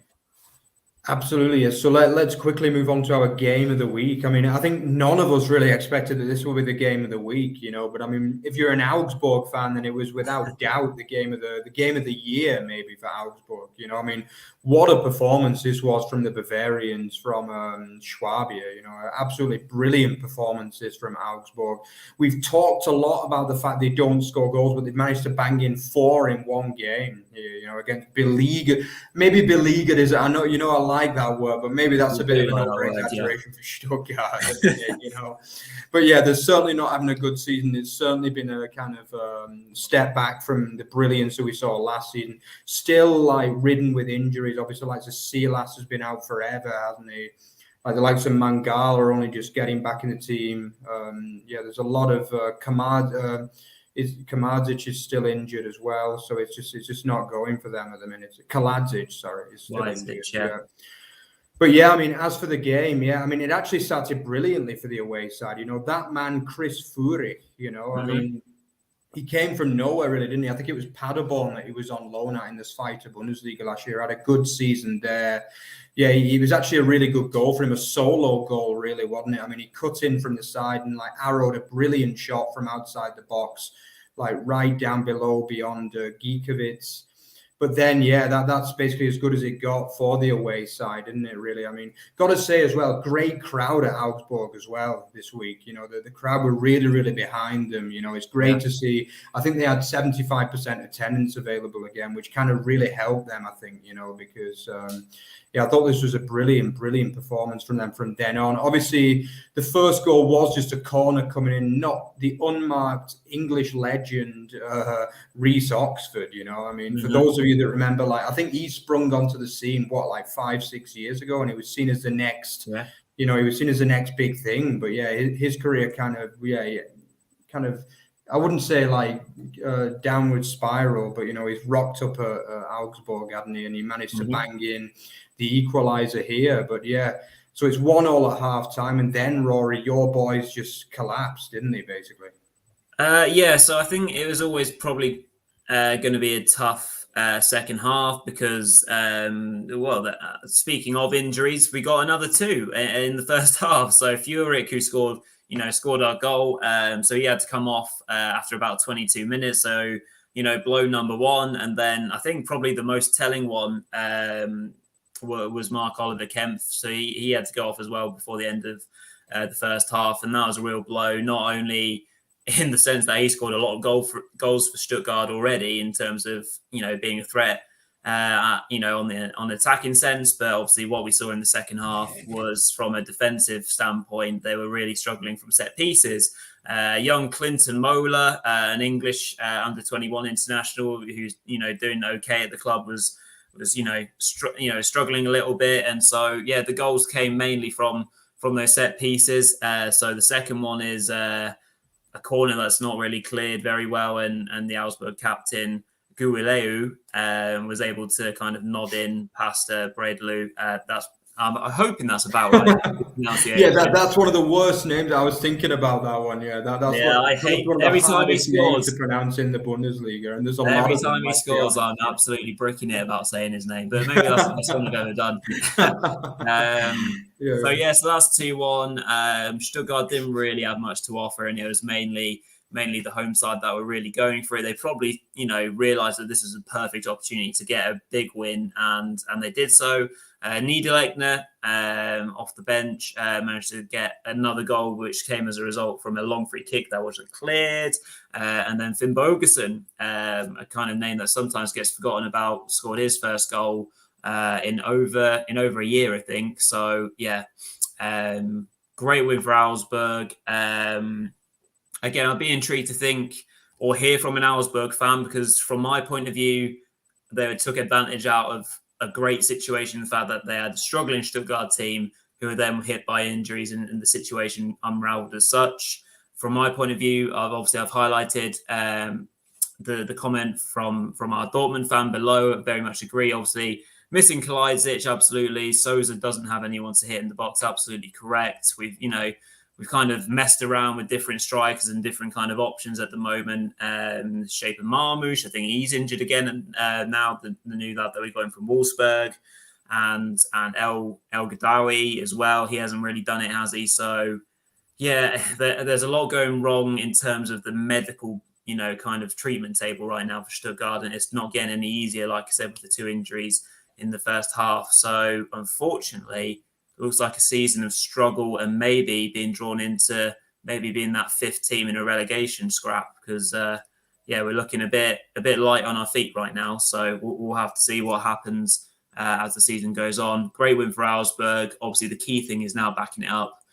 Absolutely. Yes. So let's quickly move on to our game of the week. I mean, I think none of us really expected that this will be the game of the week, but I mean, if you're an Augsburg fan, then it was without doubt the game of the year, maybe for Augsburg. I mean, what a performance this was from the Bavarians, from Schwabia. Absolutely brilliant performances from Augsburg. We've talked a lot about the fact they don't score goals, but they've managed to bang in 4 in one game here, against beleaguered. Maybe beleaguered is, I know, I like that word, but maybe that's a bit of an over-exaggeration for Stuttgart, But yeah, they're certainly not having a good season. It's certainly been a kind of step back from the brilliance that we saw last season. Still, ridden with injuries. Obviously, the Silas has been out forever, hasn't he? The likes of Mangala are only just getting back in the team. There's a lot of Kamadzic is still injured as well, so it's just not going for them at the minute. Kaladzic, sorry, is still injured. Yeah. But yeah, I mean, as for the game, I mean, it actually started brilliantly for the away side. That man Chris Führig, I mean, he came from nowhere, really, didn't he? I think it was Paderborn that he was on loan at in this fight to Bundesliga last year. Had a good season there. Yeah, he was actually a really good goal for him, a solo goal, really, wasn't it? I mean, he cut in from the side and arrowed a brilliant shot from outside the box, right down below beyond Giekewitz. But then, that's basically as good as it got for the away side, isn't it, really? I mean, got to say as well, great crowd at Augsburg as well this week. The crowd were really, really behind them. It's great to see. I think they had 75% attendance available again, which kind of really helped them, I think, because... I thought this was a brilliant, brilliant performance from them from then on. Obviously, the first goal was just a corner coming in, not the unmarked English legend, Reece Oxford, I mean, for those of you that remember, I think he sprung onto the scene, 5-6 years ago, and he was seen as the next, he was seen as the next big thing. But his career kind of, I wouldn't say downward spiral, but he's rocked up at Augsburg, hadn't he? And he managed to bang in the equaliser here. But so it's 1-1 at half time, and then Rory, your boys just collapsed, didn't they? Basically. So I think it was always probably going to be a tough second half because, speaking of injuries, we got another 2 in the first half. So Führig, who scored our goal. So he had to come off after about 22 minutes. So, blow number 1. And then I think probably the most telling one, was Mark Oliver Kempf. So he had to go off as well before the end of the first half. And that was a real blow, not only in the sense that he scored a lot of goals for Stuttgart already in terms of, being a threat, on the attacking sense. But obviously what we saw in the second half was from a defensive standpoint, they were really struggling from set pieces. Young Clinton Mola, an English under-21 international who's, doing okay at the club was struggling a little bit. And so, the goals came mainly from those set pieces. So the second one is a corner that's not really cleared very well. And the Augsburg captain, Guileu, was able to kind of nod in past Bredlu. I'm hoping that's about right. That's one of the worst names. I was thinking about that one. I hate one of every time he scores to pronounce in the Bundesliga, and there's a every lot of time he scores, I'm absolutely bricking it about saying his name. But maybe that's the best one I've ever done. So that's 2-1. Stuttgart didn't really have much to offer, and it was mainly the home side that were really going for it. They probably, realised that this is a perfect opportunity to get a big win, and they did so. Niederlechner, off the bench, managed to get another goal, which came as a result from a long free kick that wasn't cleared. And then Finn Bogerson, a kind of name that sometimes gets forgotten about, scored his first goal in over a year, I think. So, great win for Augsburg. Again, I'd be intrigued to think or hear from an Augsburg fan, because from my point of view, they took advantage out of a great situation, the fact that they had a struggling Stuttgart team who were then hit by injuries, and the situation unraveled as such. From my point of view, I've highlighted the comment from our Dortmund fan below. I very much agree. Obviously, missing Kalajdzic, absolutely. Sousa doesn't have anyone to hit in the box, absolutely correct. We've kind of messed around with different strikers and different kind of options at the moment. Shape of Marmoush, I think he's injured again. Now the new lad that we got in from Wolfsburg, and El Gadawi as well. He hasn't really done it, has he? So there's a lot going wrong in terms of the medical, kind of treatment table right now for Stuttgart, and it's not getting any easier, like I said, with the 2 injuries in the first half. So unfortunately, it looks like a season of struggle, and maybe being drawn into being that 5th team in a relegation scrap, because we're looking a bit light on our feet right now. So we'll have to see what happens as the season goes on. Great win for Augsburg. Obviously, the key thing is now backing it up,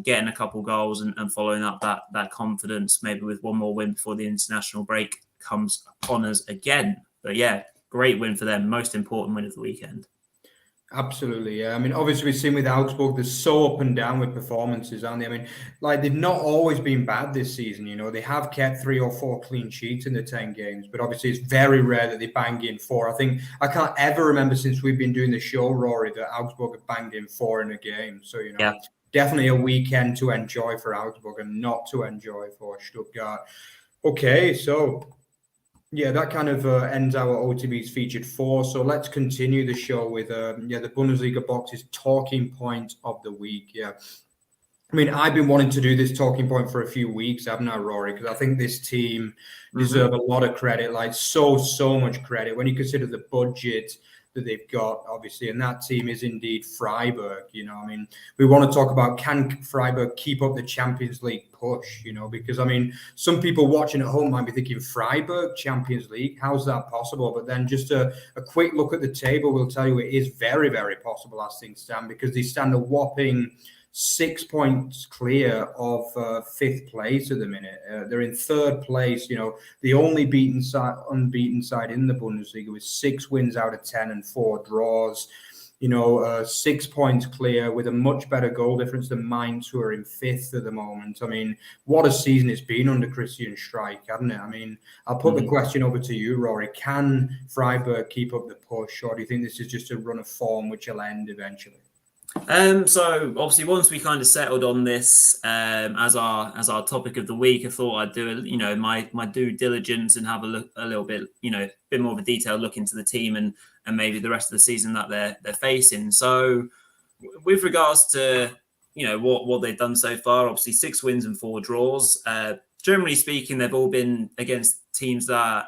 getting a couple goals and following up that confidence, maybe with one more win before the international break comes upon us again. But great win for them. Most important win of the weekend. Absolutely, yeah. I mean, obviously, we've seen with Augsburg, they're so up and down with performances, aren't they? I mean, they've not always been bad this season. They have kept 3 or 4 clean sheets in the 10 games, but obviously, it's very rare that they bang in 4. I can't ever remember since we've been doing the show, Rory, that Augsburg have banged in 4 in a game. So, definitely a weekend to enjoy for Augsburg and not to enjoy for Stuttgart. Okay, so that kind of ends our OTB's featured 4. So let's continue the show with the Bundesliga Boxes talking point of the week. Yeah, I mean, I've been wanting to do this talking point for a few weeks, haven't I, Rory? Because I think this team deserve a lot of credit, like so much credit when you consider the budget that they've got, obviously, and that team is indeed Freiburg. I mean, we want to talk about, can Freiburg keep up the Champions League push? Because I mean, some people watching at home might be thinking, Freiburg Champions League, how's that possible? But then just a quick look at the table will tell you it is very, very possible as things stand, because they stand a whopping 6 points clear of 5th place at the minute. They're in 3rd place. The only unbeaten side in the Bundesliga with 6 wins out of 10 and 4 draws. 6 points clear with a much better goal difference than Mainz, who are in 5th at the moment. I mean, what a season it's been under Christian Streich, hasn't it? I mean, I'll put the question over to you, Rory. Can Freiburg keep up the push, or do you think this is just a run of form which will end eventually? So obviously, once we kind of settled on this as our topic of the week, I thought I'd do my due diligence and have a little bit bit more of a detailed look into the team and maybe the rest of the season that they're facing. So with regards to what they've done so far, obviously 6 wins and 4 draws. Generally speaking, they've all been against teams that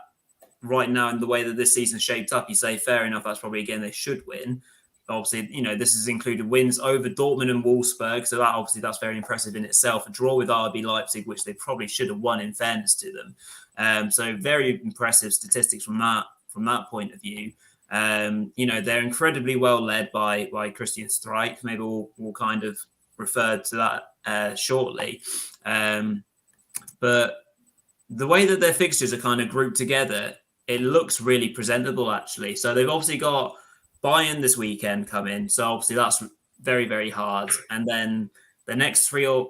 right now, in the way that this season's shaped up, you say fair enough. That's probably a game they should win. obviously, this has included wins over Dortmund and Wolfsburg. So that's very impressive in itself. A draw with RB Leipzig, which they probably should have won in fairness to them. So very impressive statistics from that point of view. They're incredibly well led by Christian Streich. Maybe we'll kind of refer to that shortly. But the way that their fixtures are kind of grouped together, it looks really presentable, actually. So they've obviously got Bayern this weekend come in. So obviously that's very, very hard. And then the next three or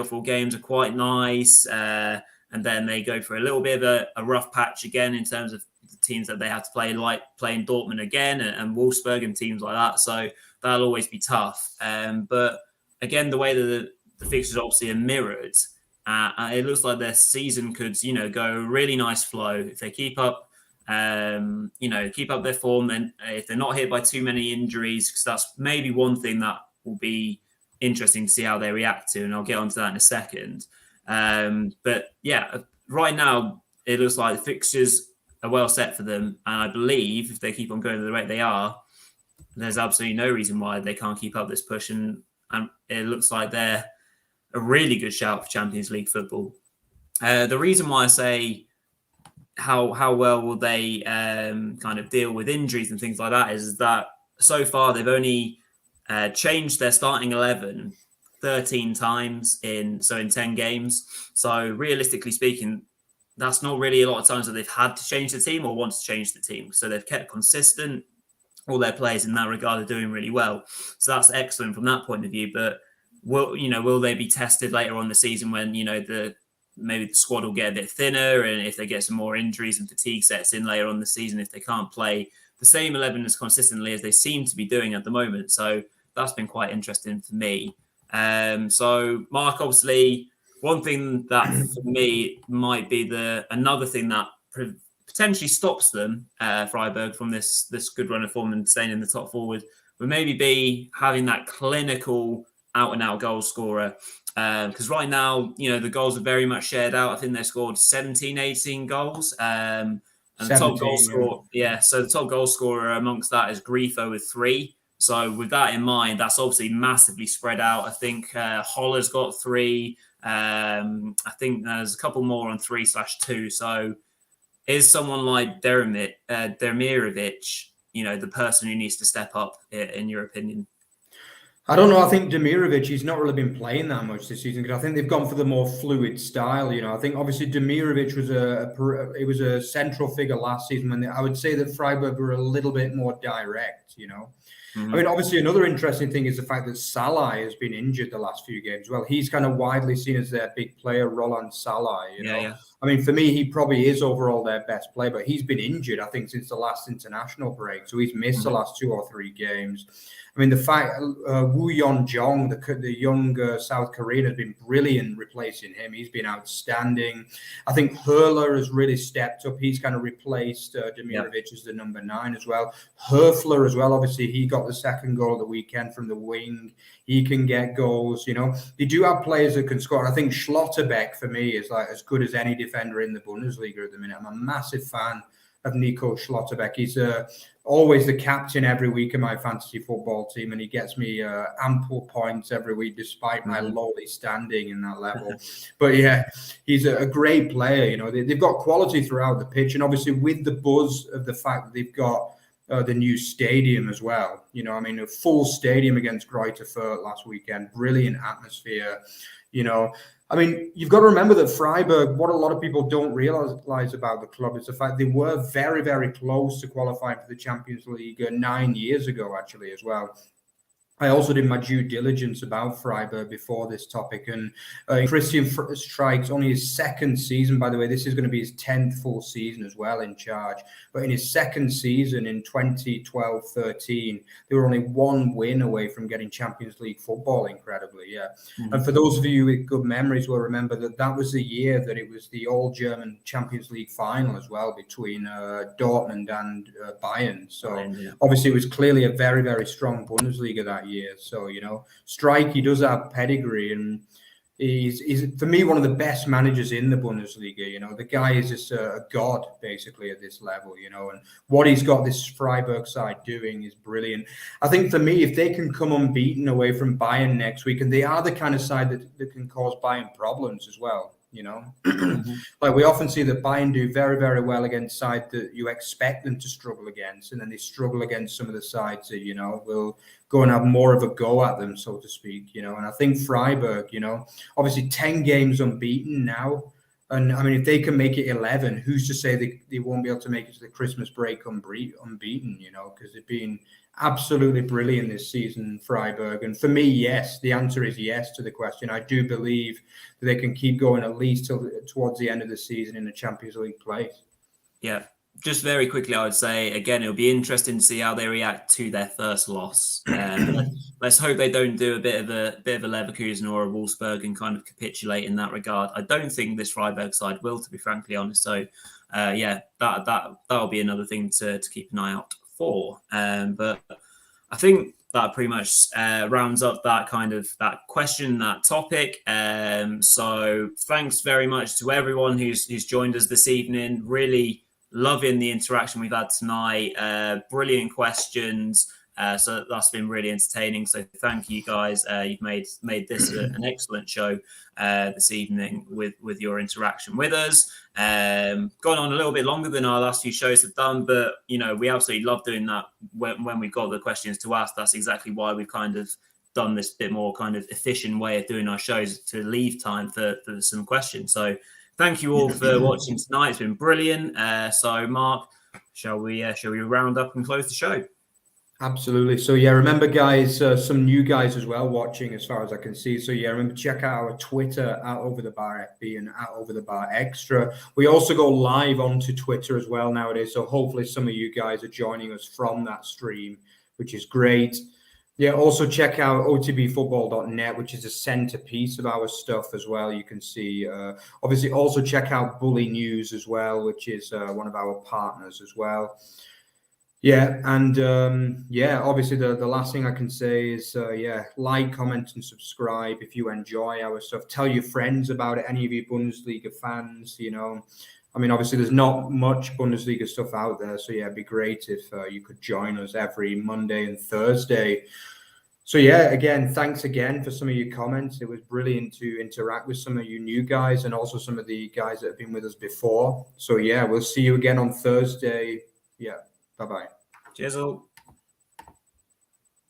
four games are quite nice. And then they go for a little bit of a rough patch again in terms of the teams that they have to play, like playing Dortmund again and Wolfsburg and teams like that. So that'll always be tough. But again, the way that the fixtures obviously are mirrored, it looks like their season could, go a really nice flow if they keep up their form, and if they're not hit by too many injuries, because that's maybe one thing that will be interesting to see how they react to, and I'll get onto that in a second. But yeah, right now it looks like the fixtures are well set for them, and I believe if they keep on going at the rate they are, there's absolutely no reason why they can't keep up this push, and it looks like they're a really good shout for Champions League football. The reason why I say how well will they kind of deal with injuries and things like that is that so far they've only changed their starting 11 13 times in 10 games. So realistically speaking, that's not really a lot of times that they've had to change the team or want to change the team. So they've kept consistent. All their players in that regard are doing really well. So that's excellent from that point of view. But will they be tested later on the season when, maybe the squad will get a bit thinner, and if they get some more injuries and fatigue sets in later on the season, if they can't play the same 11 as consistently as they seem to be doing at the moment. So that's been quite interesting for me. So Mark, obviously, one thing that for me might be another thing that potentially stops them, Freiburg, from this good run of form and staying in the top forward would maybe be having that clinical out-and-out goal scorer. Because right now, the goals are very much shared out. I think they scored 17, 18 goals. And the top goal scorer, so the top goal scorer amongst that is Grifo with 3. So with that in mind, that's obviously massively spread out. I think Holler's got 3. I think there's a couple more on 3/2. So is someone like Dermirovic, the person who needs to step up, in your opinion? I don't know. I think Demirovic, he's not really been playing that much this season, because I think they've gone for the more fluid style. I think obviously Demirovic was a central figure last season when I would say that Freiburg were a little bit more direct. Mm-hmm. I mean, obviously another interesting thing is the fact that Salah has been injured the last few games. Well, he's kind of widely seen as their big player, Roland Salah. Yeah. I mean, for me, he probably is overall their best player, but he's been injured, I think, since the last international break. So he's missed the last 2 or 3 games. I mean, the fact Woo Yeon-jong, the young South Korean, has been brilliant replacing him. He's been outstanding. I think Hurler has really stepped up. He's kind of replaced Demirovic as the number 9 as well. Höfler as well. Obviously, he got the second goal of the weekend from the wing. He can get goals. They do have players that can score. I think Schlotterbeck, for me, is like as good as any defender in the Bundesliga at the minute. I'm a massive fan of Nico Schlotterbeck. He's always the captain every week of my fantasy football team, and he gets me ample points every week despite my lowly standing in that level. But yeah, he's a great player. They've got quality throughout the pitch, and obviously with the buzz of the fact that they've got the new stadium as well. A full stadium against Greuther Fürth last weekend, brilliant atmosphere. I mean, you've got to remember that Freiburg, what a lot of people don't realize about the club is the fact they were very, very close to qualifying for the Champions League 9 years ago, actually, as well. I also did my due diligence about Freiburg before this topic, and Christian Streich's only his second season, by the way. This is going to be his 10th full season as well in charge. But in his second season in 2012-13, they were only 1 win away from getting Champions League football, incredibly, yeah. Mm-hmm. And for those of you with good memories will remember that was the year that it was the all-German Champions League final as well between Dortmund and Bayern. So obviously it was clearly a very, very strong Bundesliga that year. So, Streich, he does have pedigree, and He's for me one of the best managers in the Bundesliga. You know, the guy is just a god basically at this level. You know, and what he's got this Freiburg side doing is brilliant. I think for me, if they can come unbeaten away from Bayern next week, and they are the kind of side that can cause Bayern problems as well. You know, like we often see that Bayern do very, very well against sides that you expect them to struggle against, and then they struggle against some of the sides that, you know, will go and have more of a go at them, so to speak, you know. And I think Freiburg, you know, obviously 10 games unbeaten now. And I mean, if they can make it 11, who's to say they won't be able to make it to the Christmas break unbeaten, you know, because they've been absolutely brilliant this season, Freiburg. And for me, yes, the answer is yes to the question. I do believe that they can keep going at least towards the end of the season in the Champions League place. Yeah. Just very quickly, I would say, again, it'll be interesting to see how they react to their first loss. Let's hope they don't do a bit of a Leverkusen or a Wolfsburg and kind of capitulate in that regard. I don't think this Freiburg side will, to be frankly honest. So, yeah, that'll be another thing to keep an eye out for. But I think that pretty much rounds up that question, that topic. So thanks very much to everyone who's joined us this evening. Really loving the interaction we've had tonight. Brilliant questions. So that's been really entertaining. So thank you guys. You've made this an excellent show this evening with your interaction with us. Gone on a little bit longer than our last few shows have done, but you know, we absolutely love doing that when we've got the questions to ask. That's exactly why we've kind of done this bit more kind of efficient way of doing our shows, to leave time for some questions. So thank you all for watching tonight. It's been brilliant. So Mark, shall we round up and close the show? Absolutely. So yeah, remember guys, some new guys as well watching as far as I can see. So yeah, remember, check out our Twitter at @OverTheBarFB and at @OverTheBarExtra. We also go live onto Twitter as well nowadays. So hopefully some of you guys are joining us from that stream, which is great. Yeah, also check out otbfootball.net, which is a centerpiece of our stuff as well. You can see, obviously also check out Bully News as well, which is one of our partners as well. Yeah, and yeah, obviously the last thing I can say is, yeah, like, comment, and subscribe if you enjoy our stuff. Tell your friends about it, any of you Bundesliga fans, you know. I mean, obviously there's not much Bundesliga stuff out there, so yeah, it'd be great if you could join us every Monday and Thursday. So yeah, again, thanks again for some of your comments. It was brilliant to interact with some of you new guys and also some of the guys that have been with us before. So yeah, we'll see you again on Thursday. Yeah. Bye-bye. Cheers all.